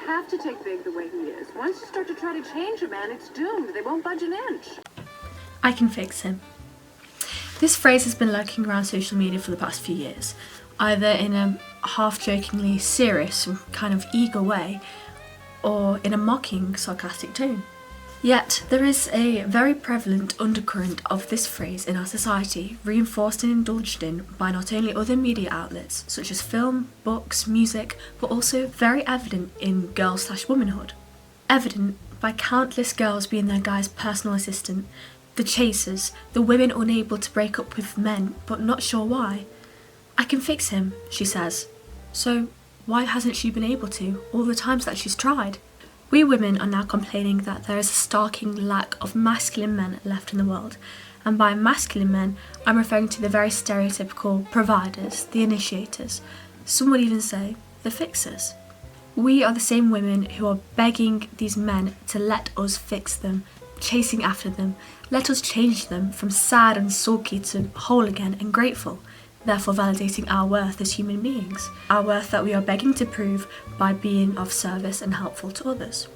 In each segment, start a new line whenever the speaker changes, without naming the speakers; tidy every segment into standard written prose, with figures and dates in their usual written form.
have to take Big the way he is. Once you start to try to change a man, it's doomed. They won't budge an inch.
I can fix him. This phrase has been lurking around social media for the past few years, either in a half-jokingly serious and kind of eager way, or in a mocking, sarcastic tone. Yet, there is a very prevalent undercurrent of this phrase in our society, reinforced and indulged in by not only other media outlets, such as film, books, music, but also very evident in girl/womanhood. Evident by countless girls being their guy's personal assistant, the chasers, the women unable to break up with men, but not sure why. I can fix him, she says. So, why hasn't she been able to, all the times that she's tried? We women are now complaining that there is a starking lack of masculine men left in the world, and by masculine men, I'm referring to the very stereotypical providers, the initiators, some would even say the fixers. We are the same women who are begging these men to let us fix them, chasing after them, let us change them from sad and sulky to whole again and grateful, therefore validating our worth as human beings, our worth that we are begging to prove by being of service and helpful to others.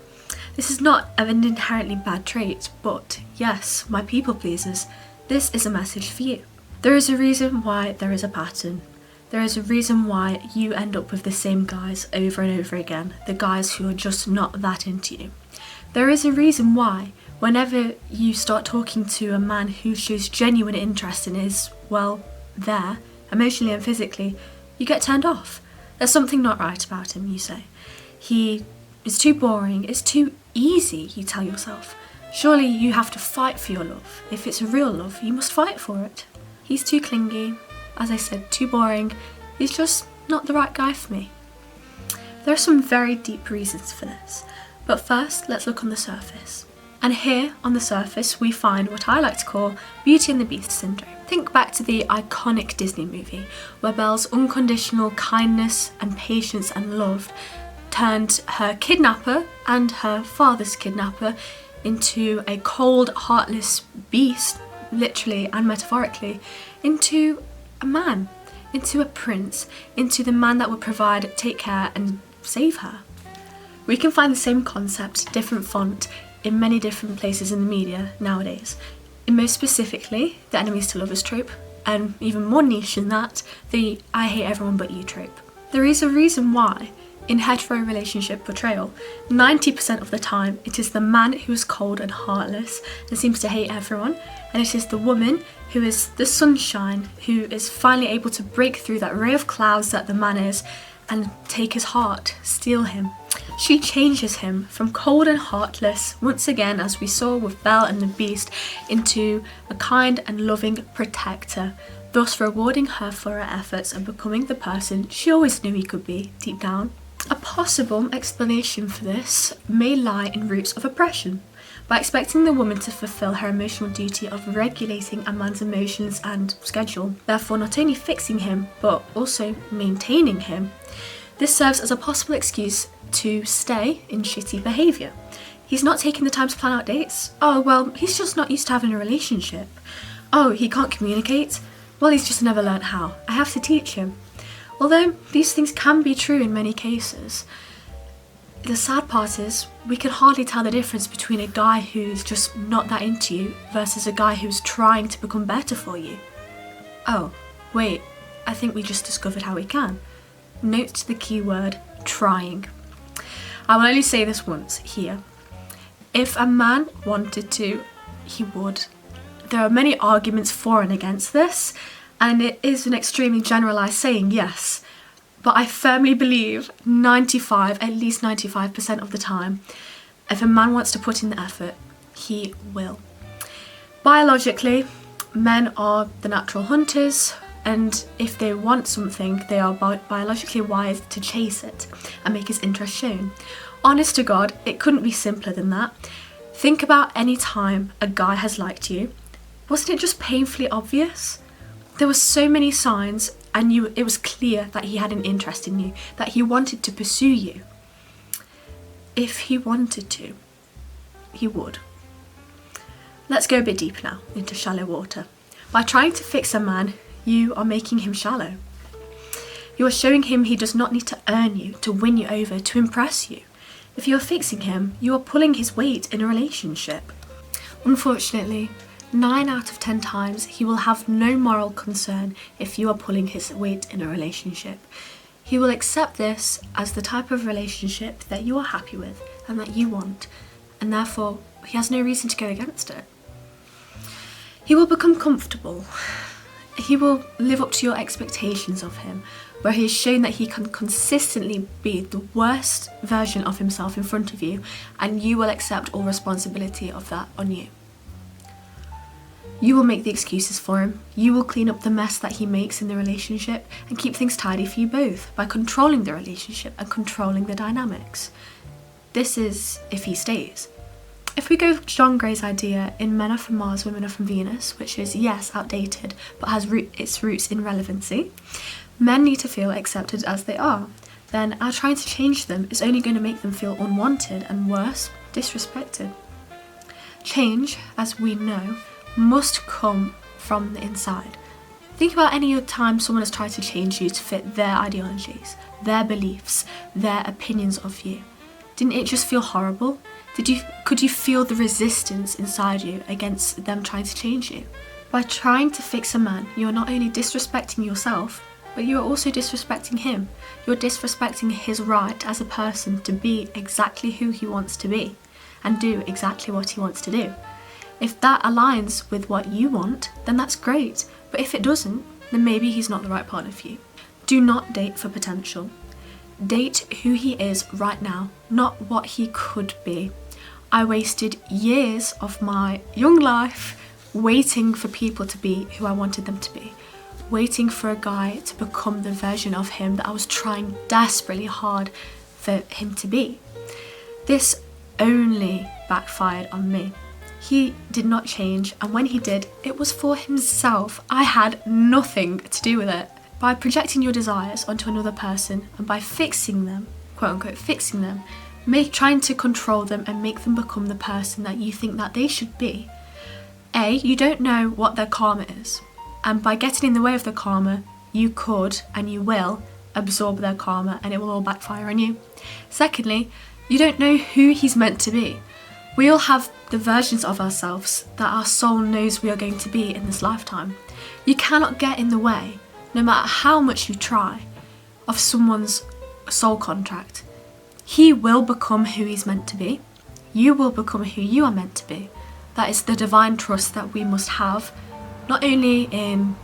This is not an inherently bad trait, but yes, my people pleasers, this is a message for you. There is a reason why there is a pattern. There is a reason why you end up with the same guys over and over again, the guys who are just not that into you. There is a reason why, whenever you start talking to a man who shows genuine interest and is, well, there, emotionally and physically, you get turned off. There's something not right about him, you say. He is too boring, it's too easy, you tell yourself. Surely you have to fight for your love. If it's a real love, you must fight for it. He's too clingy, as I said, too boring. He's just not the right guy for me. There are some very deep reasons for this, but first let's look on the surface. And here, on the surface, we find what I like to call Beauty and the Beast syndrome. Think back to the iconic Disney movie, where Belle's unconditional kindness and patience and love turned her kidnapper and her father's kidnapper into a cold, heartless beast, literally and metaphorically, into a man, into a prince, into the man that would provide, take care and save her. We can find the same concept, different font, in many different places in the media nowadays. And most specifically, the enemies to lovers trope, and even more niche than that, the I hate everyone but you trope. There is a reason why, in hetero relationship portrayal, 90% of the time it is the man who is cold and heartless and seems to hate everyone, and it is the woman who is the sunshine, who is finally able to break through that ray of clouds that the man is and take his heart, steal him. She changes him from cold and heartless, once again as we saw with Belle and the Beast, into a kind and loving protector, thus rewarding her for her efforts and becoming the person she always knew he could be, deep down. A possible explanation for this may lie in roots of oppression. By expecting the woman to fulfill her emotional duty of regulating a man's emotions and schedule, therefore not only fixing him, but also maintaining him, this serves as a possible excuse to stay in shitty behaviour. He's not taking the time to plan out dates. Oh, well, he's just not used to having a relationship. Oh, he can't communicate. Well, he's just never learnt how. I have to teach him. Although these things can be true in many cases, the sad part is we can hardly tell the difference between a guy who's just not that into you versus a guy who's trying to become better for you. Oh, wait, I think we just discovered how we can. Note the keyword trying. I will only say this once here. If a man wanted to, he would. There are many arguments for and against this, and it is an extremely generalised saying, yes. But I firmly believe at least 95% of the time, if a man wants to put in the effort, he will. Biologically, men are the natural hunters, and if they want something, they are biologically wired to chase it and make his interest shown. Honest to God, it couldn't be simpler than that. Think about any time a guy has liked you. Wasn't it just painfully obvious? There were so many signs, and it was clear that he had an interest in you, that he wanted to pursue you. If he wanted to, he would. Let's go a bit deeper now, into shallow water. By trying to fix a man, you are making him shallow. You are showing him he does not need to earn you, to win you over, to impress you. If you're fixing him, you are pulling his weight in a relationship. Unfortunately, 9 out of 10 times he will have no moral concern if you are pulling his weight in a relationship. He will accept this as the type of relationship that you are happy with and that you want, and therefore he has no reason to go against it. He will become comfortable. He will live up to your expectations of him, where he has shown that he can consistently be the worst version of himself in front of you, and you will accept all responsibility of that on you. You will make the excuses for him. You will clean up the mess that he makes in the relationship and keep things tidy for you both by controlling the relationship and controlling the dynamics. This is if he stays. If we go with John Gray's idea in Men Are From Mars, Women Are From Venus, which is, yes, outdated, but has its roots in relevancy, men need to feel accepted as they are. Then our trying to change them is only going to make them feel unwanted and, worse, disrespected. Change, as we know, must come from the inside. Think about any other time someone has tried to change you to fit their ideologies, their beliefs, their opinions of you. Didn't it just feel horrible? Could you feel the resistance inside you against them trying to change you? By trying to fix a man, you are not only disrespecting yourself, but you are also disrespecting him. You're disrespecting his right as a person to be exactly who he wants to be and do exactly what he wants to do. If that aligns with what you want, then that's great. But if it doesn't, then maybe he's not the right partner for you. Do not date for potential. Date who he is right now, not what he could be. I wasted years of my young life waiting for people to be who I wanted them to be. Waiting for a guy to become the version of him that I was trying desperately hard for him to be. This only backfired on me. He did not change, and when he did, it was for himself. I had nothing to do with it. By projecting your desires onto another person and by fixing them, quote unquote fixing them, trying to control them and make them become the person that you think that they should be, you don't know what their karma is. And by getting in the way of the karma, you could and you will absorb their karma and it will all backfire on you. Secondly, you don't know who he's meant to be. We all have the versions of ourselves that our soul knows we are going to be in this lifetime. You cannot get in the way, no matter how much you try, of someone's soul contract. He will become who he's meant to be. You will become who you are meant to be. That is the divine trust that we must have, not only in,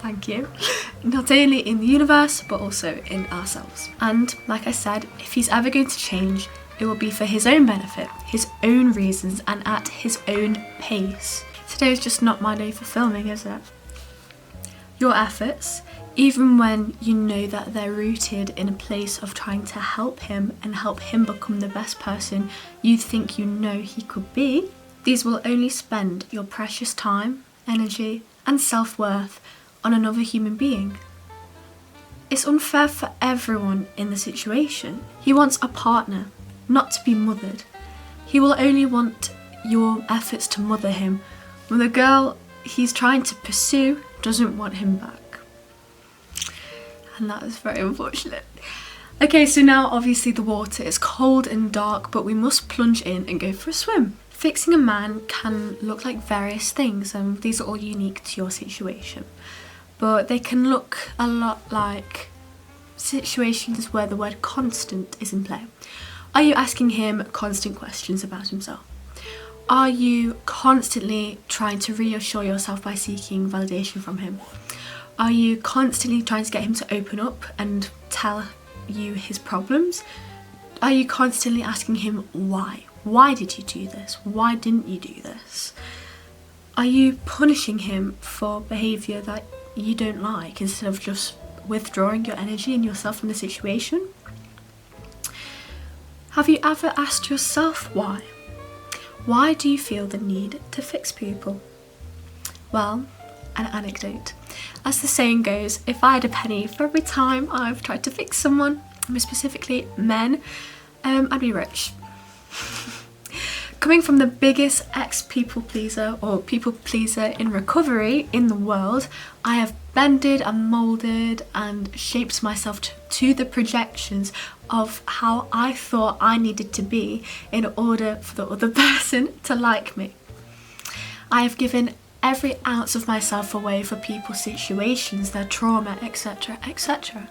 not only in the universe, but also in ourselves. And like I said, if he's ever going to change, it will be for his own benefit, his own reasons, and at his own pace. Today is just not my day for filming, is it? Your efforts, even when you know that they're rooted in a place of trying to help him and help him become the best person you think you know he could be, these will only spend your precious time, energy, and self-worth on another human being. It's unfair for everyone in the situation. He wants a partner, not to be mothered. He will only want your efforts to mother him when the girl he's trying to pursue doesn't want him back. And that is very unfortunate. Okay, so now obviously the water is cold and dark, but we must plunge in and go for a swim. Fixing a man can look like various things, and these are all unique to your situation. But they can look a lot like situations where the word constant is in play. Are you asking him constant questions about himself? Are you constantly trying to reassure yourself by seeking validation from him? Are you constantly trying to get him to open up and tell you his problems? Are you constantly asking him why? Why did you do this? Why didn't you do this? Are you punishing him for behaviour that you don't like instead of just withdrawing your energy and yourself from the situation? Have you ever asked yourself why? Why do you feel the need to fix people? Well, an anecdote. As the saying goes, if I had a penny for every time I've tried to fix someone, more specifically men, I'd be rich. Coming from the biggest ex-people pleaser or people pleaser in recovery in the world, I have bended and moulded and shaped myself to the projections of how I thought I needed to be in order for the other person to like me. I have given every ounce of myself away for people's situations, their trauma, etc, etc.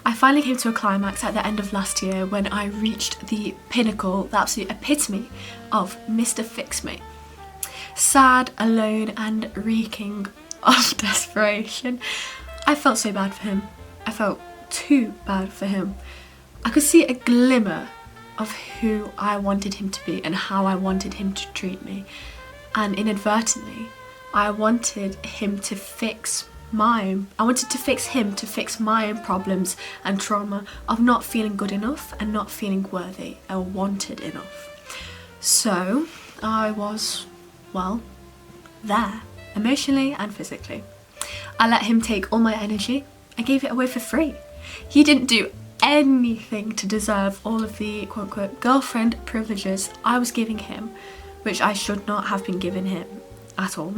I finally came to a climax at the end of last year when I reached the pinnacle, the absolute epitome of Mr. Fix Me. Sad, alone and reeking of desperation. I felt so bad for him. I felt too bad for him. I could see a glimmer of who I wanted him to be and how I wanted him to treat me. And inadvertently, I wanted him to fix him to fix my own problems and trauma of not feeling good enough and not feeling worthy or wanted enough. So I was, well, there, emotionally and physically. I let him take all my energy. I gave it away for free. He didn't do anything to deserve all of the quote-unquote girlfriend privileges I was giving him, which I should not have been giving him at all.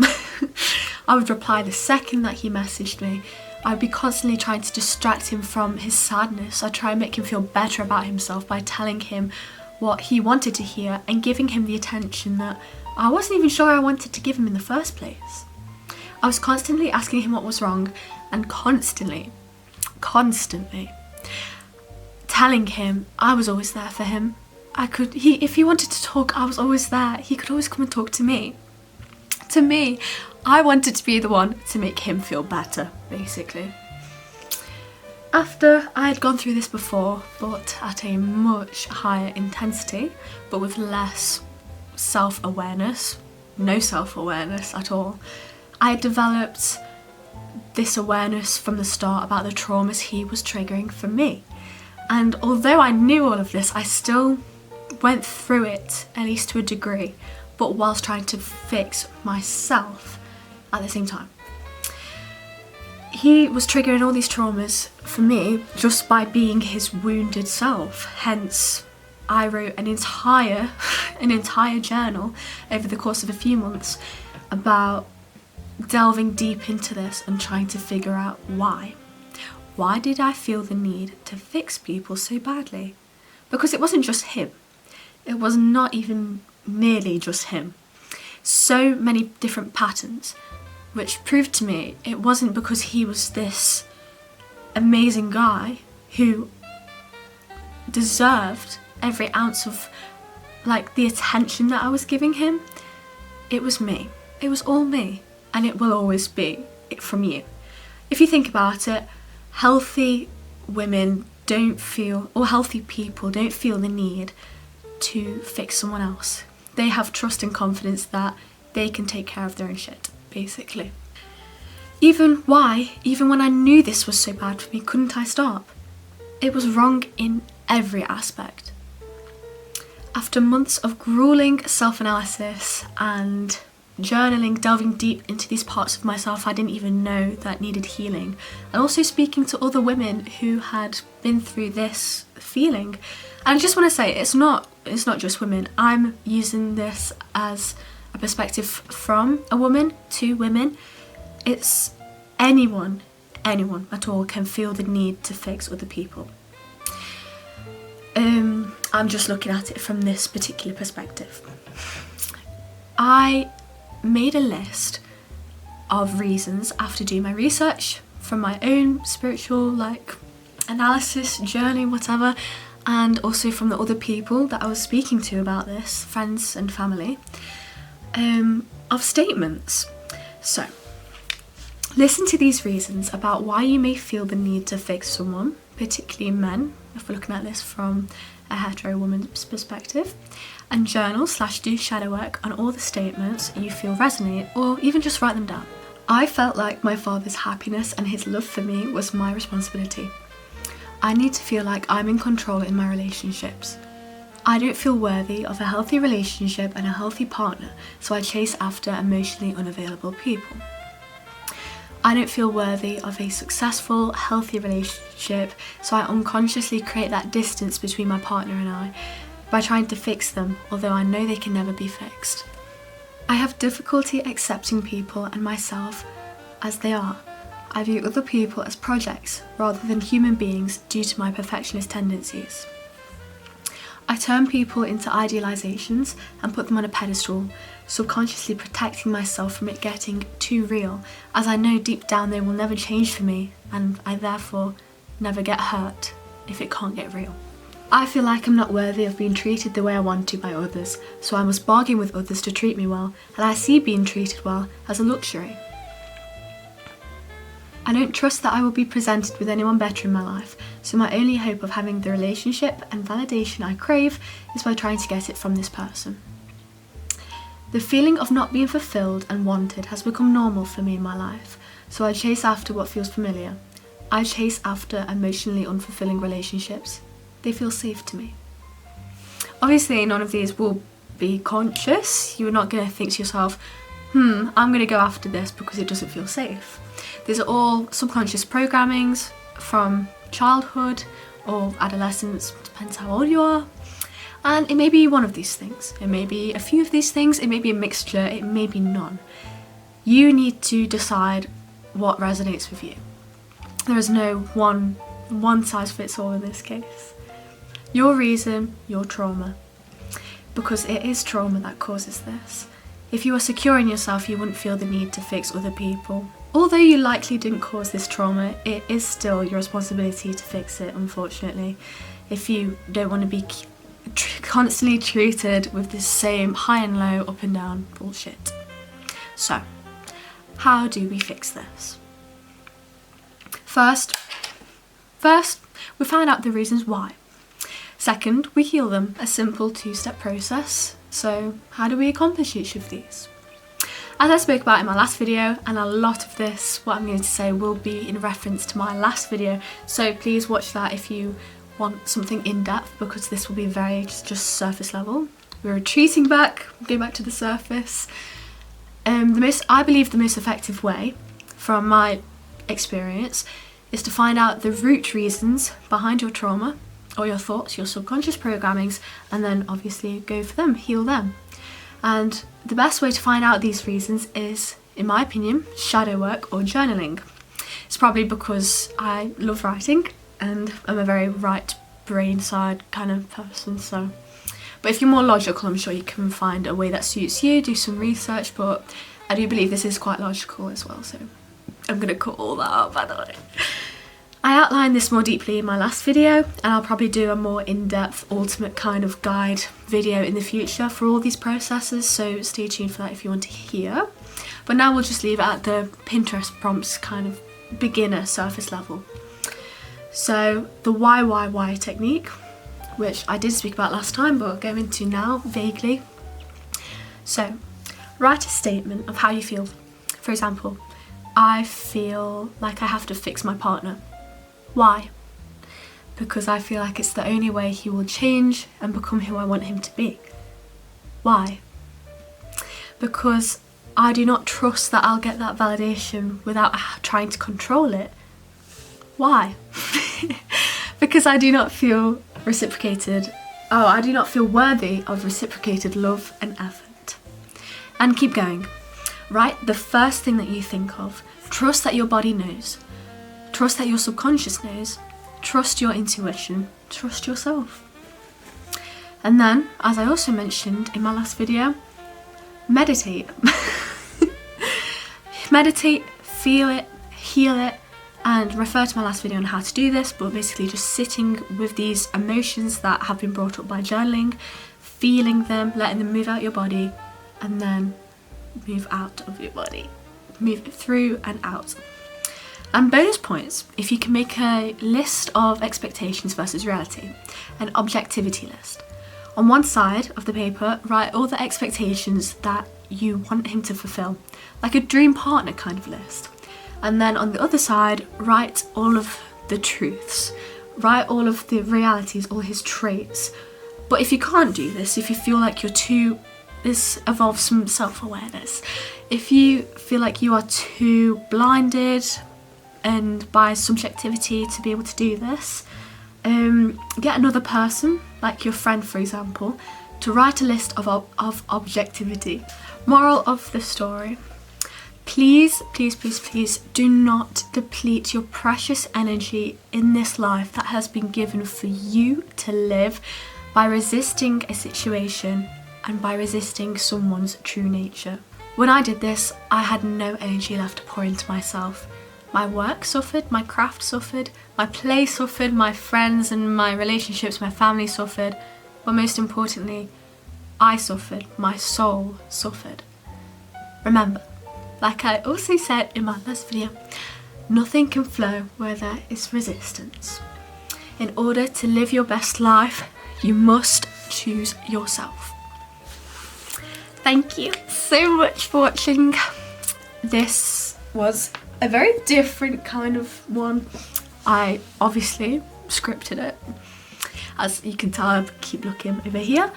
I would reply the second that he messaged me. I would be constantly trying to distract him from his sadness. I'd try and make him feel better about himself by telling him what he wanted to hear and giving him the attention that I wasn't even sure I wanted to give him in the first place. I was constantly asking him what was wrong and constantly telling him I was always there for him. If he wanted to talk, I was always there. He could always come and talk to me. To me, I wanted to be the one to make him feel better, basically. After I had gone through this before, but at a much higher intensity, but with less self-awareness, no self-awareness at all, I had developed this awareness from the start about the traumas he was triggering for me. And although I knew all of this, I still went through it, at least to a degree, but whilst trying to fix myself at the same time. He was triggering all these traumas for me just by being his wounded self. Hence, I wrote an entire journal over the course of a few months about delving deep into this and trying to figure out why. Why did I feel the need to fix people so badly? Because it wasn't just him. It was not even nearly just him. So many different patterns, which proved to me it wasn't because he was this amazing guy who deserved every ounce of the attention that I was giving him. It was me. It was all me, and it will always be from you. If you think about it, healthy women don't feel, or healthy people don't feel the need to fix someone else. They have trust and confidence that they can take care of their own shit, basically. Even when I knew this was so bad for me, couldn't I stop? It was wrong in every aspect. After months of grueling self-analysis and journaling, delving deep into these parts of myself I didn't even know that needed healing, and also speaking to other women who had been through this feeling. And I just want to say, it's not just women. I'm using this as a perspective from a woman to women. It's anyone at all can feel the need to fix other people. I'm just looking at it from this particular perspective. I made a list of reasons after doing my research from my own spiritual analysis, journaling, whatever, and also from the other people that I was speaking to about this, friends and family, of statements. So, listen to these reasons about why you may feel the need to fix someone, particularly men, if we're looking at this from a hetero woman's perspective, and journal/do shadow work on all the statements you feel resonate, or even just write them down. I felt like my father's happiness and his love for me was my responsibility. I need to feel like I'm in control in my relationships. I don't feel worthy of a healthy relationship and a healthy partner, so I chase after emotionally unavailable people. I don't feel worthy of a successful, healthy relationship, so I unconsciously create that distance between my partner and I. by trying to fix them, although I know they can never be fixed. I have difficulty accepting people and myself as they are. I view other people as projects rather than human beings due to my perfectionist tendencies. I turn people into idealizations and put them on a pedestal, subconsciously protecting myself from it getting too real, as I know deep down they will never change for me, and I therefore never get hurt if it can't get real. I feel like I'm not worthy of being treated the way I want to by others, so I must bargain with others to treat me well, and I see being treated well as a luxury. I don't trust that I will be presented with anyone better in my life, so my only hope of having the relationship and validation I crave is by trying to get it from this person. The feeling of not being fulfilled and wanted has become normal for me in my life, so I chase after what feels familiar. I chase after emotionally unfulfilling relationships. They feel safe to me. Obviously, none of these will be conscious. You're not going to think to yourself, I'm going to go after this because it doesn't feel safe. These are all subconscious programmings from childhood or adolescence, depends how old you are. And it may be one of these things. It may be a few of these things. It may be a mixture. It may be none. You need to decide what resonates with you. There is no one size fits all in this case. Your reason, your trauma. Because it is trauma that causes this. If you are secure in yourself, you wouldn't feel the need to fix other people. Although you likely didn't cause this trauma, it is still your responsibility to fix it, unfortunately. If you don't want to be constantly treated with this same high and low, up and down bullshit. So, how do we fix this? First, we find out the reasons why. Second, we heal them, a simple 2-step process. So how do we accomplish each of these? As I spoke about in my last video, and a lot of this, what I'm going to say, will be in reference to my last video, so please watch that if you want something in depth, because this will be very just surface level. We're retreating back, going back to the surface. I believe the most effective way, from my experience, is to find out the root reasons behind your trauma, or your thoughts, your subconscious programmings, and then obviously go for them, heal them. And the best way to find out these reasons is, in my opinion, shadow work or journaling. It's probably because I love writing and I'm a very right brain side kind of person, so. But if you're more logical, I'm sure you can find a way that suits you, do some research, but I do believe this is quite logical as well, so I'm gonna cut all that out, by the way. I outlined this more deeply in my last video, and I'll probably do a more in-depth ultimate kind of guide video in the future for all these processes, so stay tuned for that if you want to hear. But now we'll just leave it at the Pinterest prompts kind of beginner surface level. So the why technique, which I did speak about last time but I'll go into now vaguely. So write a statement of how you feel. For example, I feel like I have to fix my partner. Why? Because I feel like it's the only way he will change and become who I want him to be. Why? Because I do not trust that I'll get that validation without trying to control it. Why? Because I do not feel reciprocated. I do not feel worthy of reciprocated love and effort. And keep going. Write the first thing that you think of. Trust that your body knows. Trust that your subconscious knows. Trust your intuition. Trust yourself. And then, as I also mentioned in my last video, meditate. Meditate, feel it, heal it, and refer to my last video on how to do this, but basically just sitting with these emotions that have been brought up by journaling, feeling them, letting them move out your body, and then move out of your body. Move through and out. And bonus points if you can make a list of expectations versus reality, an objectivity list. On one side of the paper, write all the expectations that you want him to fulfill, like a dream partner kind of list. And then on the other side, write all of the truths, write all of the realities, all his traits. But if you can't do this, if you feel like this involves some self-awareness. If you feel like you are too blinded and by subjectivity to be able to do this, get another person like your friend for example, to write a list of objectivity. Moral of the story: please, please, please, please do not deplete your precious energy in this life that has been given for you to live by resisting a situation and by resisting someone's true nature. When I did this, I had no energy left to pour into myself. My work suffered, my craft suffered, my play suffered, my friends and my relationships, my family suffered, but most importantly, I suffered, my soul suffered. Remember, like I also said in my last video, nothing can flow where there is resistance. In order to live your best life, you must choose yourself. Thank you so much for watching. This was a very different kind of one. I obviously scripted it. As you can tell, I keep looking over here.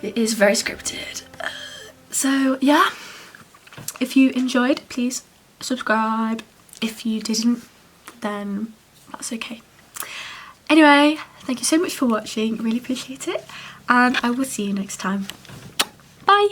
It is very scripted. So yeah, if you enjoyed, please subscribe. If you didn't, then that's okay. Anyway, thank you so much for watching. Really appreciate it. And I will see you next time. Bye.